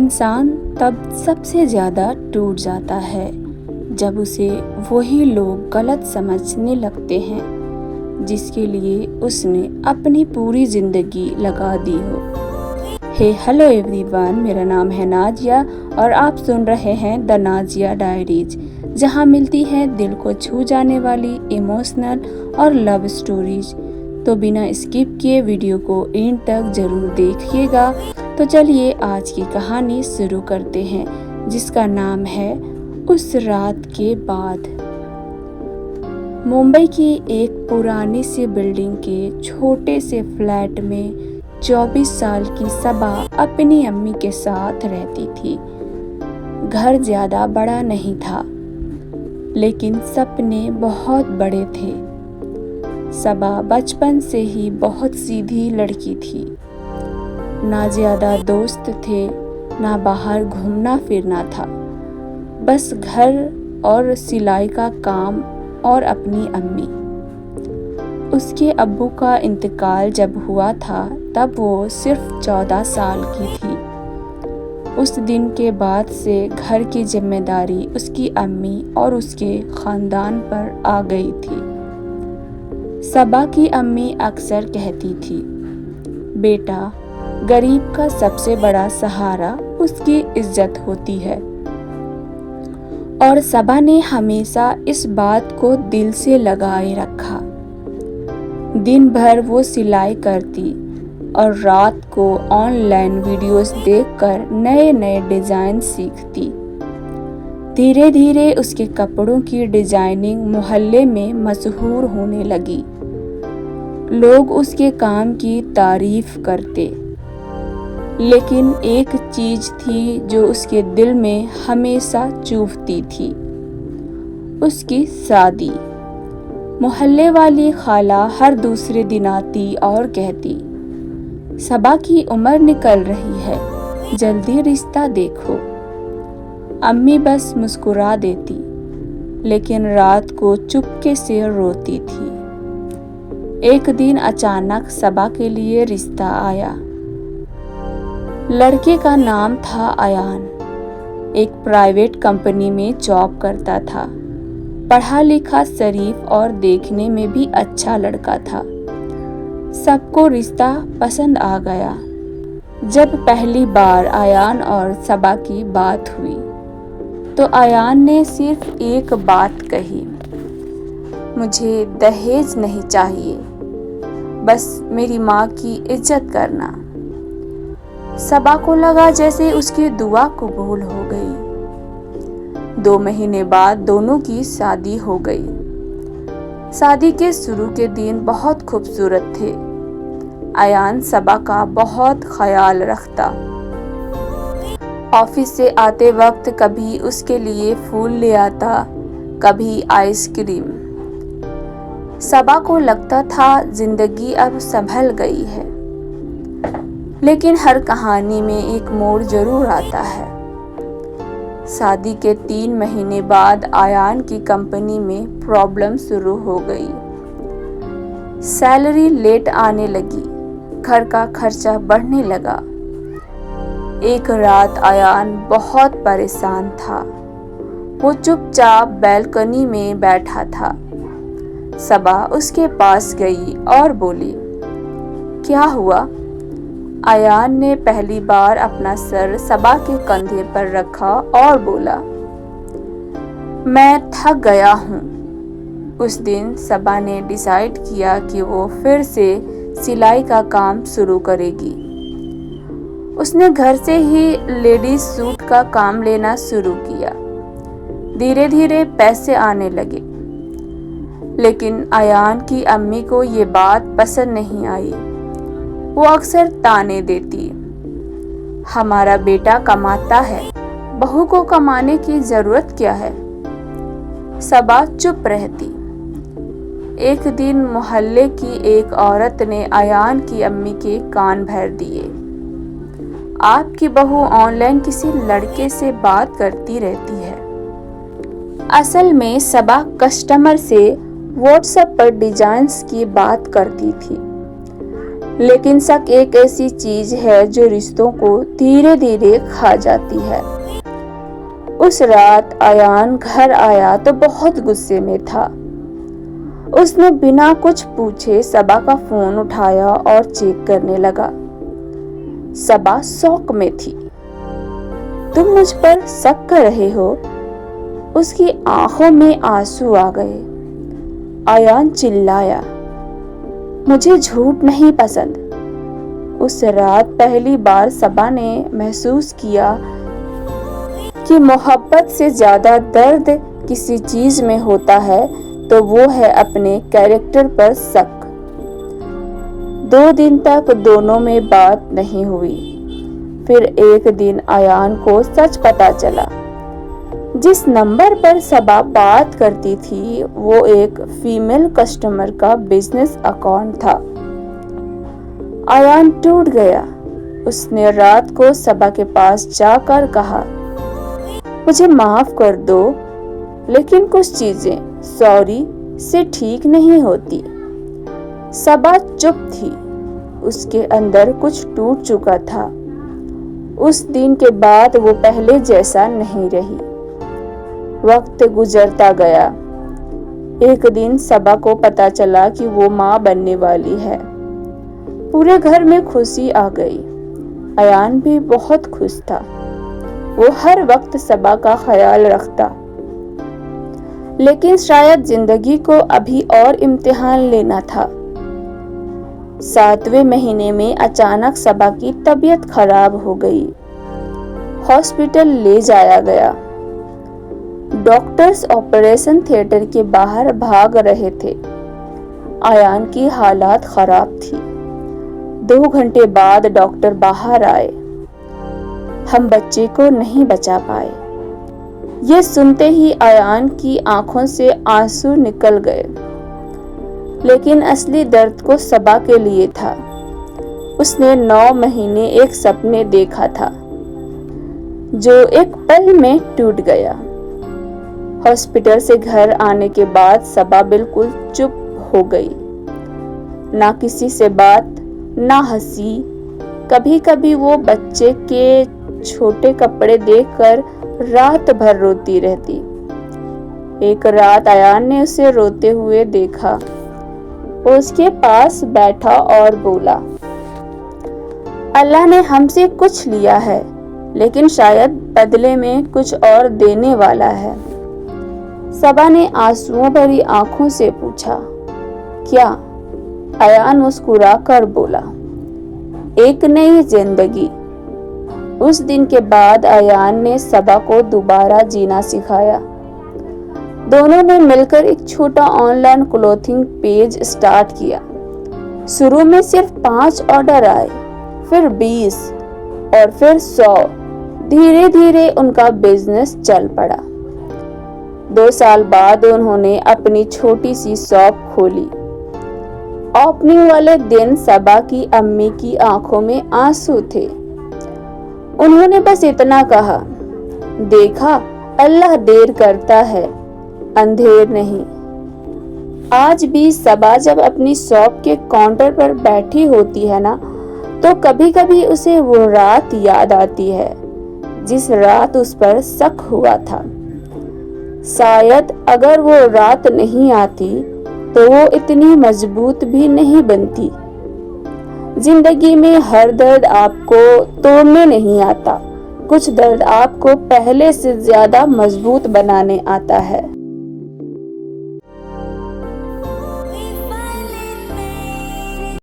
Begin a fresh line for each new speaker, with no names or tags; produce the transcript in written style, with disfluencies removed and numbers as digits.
इंसान तब सबसे ज़्यादा टूट जाता है जब उसे वही लोग गलत समझने लगते हैं जिसके लिए उसने अपनी पूरी ज़िंदगी लगा दी हो। हेलो एवरीवन, मेरा नाम है नाजिया और आप सुन रहे हैं द नाजिया डायरीज, जहां मिलती हैं दिल को छू जाने वाली इमोशनल और लव स्टोरीज। तो बिना स्किप किए वीडियो को एंड तक ज़रूर देखिएगा। तो चलिए आज की कहानी शुरू करते हैं, जिसका नाम है उस रात के बाद। मुंबई की एक पुरानी सी बिल्डिंग के छोटे से फ्लैट में 24 साल की सबा अपनी अम्मी के साथ रहती थी। घर ज़्यादा बड़ा नहीं था, लेकिन सपने बहुत बड़े थे। सबा बचपन से ही बहुत सीधी लड़की थी। ना ज़्यादा दोस्त थे, ना बाहर घूमना फिरना था, बस घर और सिलाई का काम और अपनी अम्मी। उसके अब्बू का इंतकाल जब हुआ था तब वो सिर्फ 14 साल की थी। उस दिन के बाद से घर की जिम्मेदारी उसकी अम्मी और उसके ख़ानदान पर आ गई थी। सबा की अम्मी अक्सर कहती थी, बेटा, गरीब का सबसे बड़ा सहारा उसकी इज्जत होती है। और सबा ने हमेशा इस बात को दिल से लगाए रखा। दिन भर वो सिलाई करती और रात को ऑनलाइन वीडियोस देखकर नए नए डिज़ाइन सीखती। धीरे धीरे उसके कपड़ों की डिजाइनिंग मोहल्ले में मशहूर होने लगी। लोग उसके काम की तारीफ करते, लेकिन एक चीज थी जो उसके दिल में हमेशा चुभती थी, उसकी शादी। मोहल्ले वाली खाला हर दूसरे दिन आती और कहती, सबा की उम्र निकल रही है, जल्दी रिश्ता देखो। अम्मी बस मुस्कुरा देती, लेकिन रात को चुपके से रोती थी। एक दिन अचानक सबा के लिए रिश्ता आया। लड़के का नाम था अयान। एक प्राइवेट कंपनी में जॉब करता था। पढ़ा लिखा, शरीफ और देखने में भी अच्छा लड़का था। सबको रिश्ता पसंद आ गया। जब पहली बार अयान और सबा की बात हुई तो अयान ने सिर्फ एक बात कही, मुझे दहेज नहीं चाहिए, बस मेरी माँ की इज्जत करना। सबा को लगा जैसे उसकी दुआ कबूल हो गई। 2 महीने बाद दोनों की शादी हो गई। शादी के शुरू के दिन बहुत खूबसूरत थे। अयान सबा का बहुत ख्याल रखता। ऑफिस से आते वक्त कभी उसके लिए फूल ले आता, कभी आइसक्रीम। सबा को लगता था जिंदगी अब संभल गई है। लेकिन हर कहानी में एक मोड़ जरूर आता है। शादी के 3 महीने बाद अयान की कंपनी में प्रॉब्लम शुरू हो गई। सैलरी लेट आने लगी, घर का खर्चा बढ़ने लगा। एक रात अयान बहुत परेशान था। वो चुपचाप बैल्कनी में बैठा था। सबा उसके पास गई और बोली, क्या हुआ? अयान ने पहली बार अपना सर सबा के कंधे पर रखा और बोला, मैं थक गया हूँ। उस दिन सबा ने डिसाइड किया कि वो फिर से सिलाई का काम शुरू करेगी। उसने घर से ही लेडीज सूट का काम लेना शुरू किया। धीरे धीरे पैसे आने लगे, लेकिन अयान की अम्मी को ये बात पसंद नहीं आई। वो अक्सर ताने देती, हमारा बेटा कमाता है, बहू को कमाने की जरूरत क्या है? सबा चुप रहती। एक दिन मोहल्ले की एक औरत ने अयान की अम्मी के कान भर दिए, आपकी बहू ऑनलाइन किसी लड़के से बात करती रहती है। असल में सबा कस्टमर से व्हाट्सएप पर डिजाइन्स की बात करती थी। لیکن شک ایک ایسی چیز ہے جو رشتوں کو دھیرے دھیرے کھا جاتی ہے۔ اس رات ایان گھر آیا تو بہت غصے میں تھا۔ اس نے بنا کچھ پوچھے صبا کا فون اٹھایا اور چیک کرنے لگا۔ صبا شوق میں تھی۔ تم مجھ پر شک کر رہے ہو؟ اس کی آنکھوں میں آنسو آ گئے۔ ایان چلایا، مجھے جھوٹ نہیں پسند۔ اس رات پہلی بار صبا نے محسوس کیا کہ محبت سے زیادہ درد کسی چیز میں ہوتا ہے تو وہ ہے اپنے کیریکٹر پر شک۔ 2 دن تک دونوں میں بات نہیں ہوئی۔ پھر ایک دن ایان کو سچ پتا چلا۔ جس نمبر پر صبا بات کرتی تھی وہ ایک فیمیل کسٹمر کا بزنس اکاؤنٹ تھا۔ ایان ٹوٹ گیا۔ اس نے رات کو صبا کے پاس جا کر کہا، مجھے معاف کر دو، لیکن کچھ چیزیں سوری سے ٹھیک نہیں ہوتی۔ صبا چپ تھی۔ اس کے اندر کچھ ٹوٹ چکا تھا۔ اس دن کے بعد وہ پہلے جیسا نہیں رہی۔ وقت گزرتا گیا۔ ایک دن صبا کو پتا چلا کہ وہ ماں بننے والی ہے۔ پورے گھر میں خوشی آ گئی۔ ایان بھی بہت خوش تھا۔ وہ ہر وقت صبا کا خیال رکھتا۔ لیکن شاید زندگی کو ابھی اور امتحان لینا تھا۔ 7ویں مہینے میں اچانک صبا کی طبیعت خراب ہو گئی۔ ہاسپٹل لے جایا گیا۔ ڈاکٹرز آپریشن تھیٹر کے باہر بھاگ رہے تھے۔ ایان کی حالت خراب تھی۔ 2 گھنٹے بعد ڈاکٹر باہر آئے۔ ہم بچے کو نہیں بچا پائے۔ یہ سنتے ہی ایان کی آنکھوں سے آنسو نکل گئے۔ لیکن اصلی درد کو صبا کے لیے تھا۔ اس نے 9 مہینے ایک سپنے دیکھا تھا جو ایک پل میں ٹوٹ گیا۔ ہاسپٹل سے گھر آنے کے بعد صبا بالکل چپ ہو گئی۔ نہ کسی سے بات، نہ ہنسی۔ کبھی کبھی وہ بچے کے چھوٹے کپڑے دیکھ کر رات بھر روتی رہتی۔ ایک رات ایان نے اسے روتے ہوئے دیکھا۔ وہ اس کے پاس بیٹھا اور بولا، اللہ نے ہم سے کچھ لیا ہے، لیکن شاید بدلے میں کچھ اور دینے والا ہے۔ صبا نے آنسوؤں بھری آنکھوں سے پوچھا، کیا؟ ایان مسکرا کر بولا، ایک نئی زندگی۔ اس دن کے بعد ایان نے صبا کو دوبارہ جینا سکھایا۔ دونوں نے مل کر ایک چھوٹا on line clothing page start کیا۔ شروع میں صرف 5 آرڈر آئے، پھر 20 اور پھر 100۔ دھیرے دھیرے ان کا بزنس چل پڑا۔ 2 سال بعد انہوں نے اپنی چھوٹی سی شاپ کھولی۔ اوپننگ والے دن صبا کی امی کی آنکھوں میں آنسو تھے۔ انہوں نے بس اتنا کہا، دیکھا اللہ دیر کرتا ہے، اندھیر نہیں۔ آج بھی صبا جب اپنی شاپ کے کاؤنٹر پر بیٹھی ہوتی ہے نا، تو کبھی کبھی اسے وہ رات یاد آتی ہے جس رات اس پر شک ہوا تھا۔ شاید اگر وہ رات نہیں آتی تو وہ اتنی مضبوط بھی نہیں بنتی۔ زندگی میں ہر درد آپ کو توڑنے نہیں آتا، کچھ درد آپ کو پہلے سے زیادہ مضبوط بنانے آتا ہے۔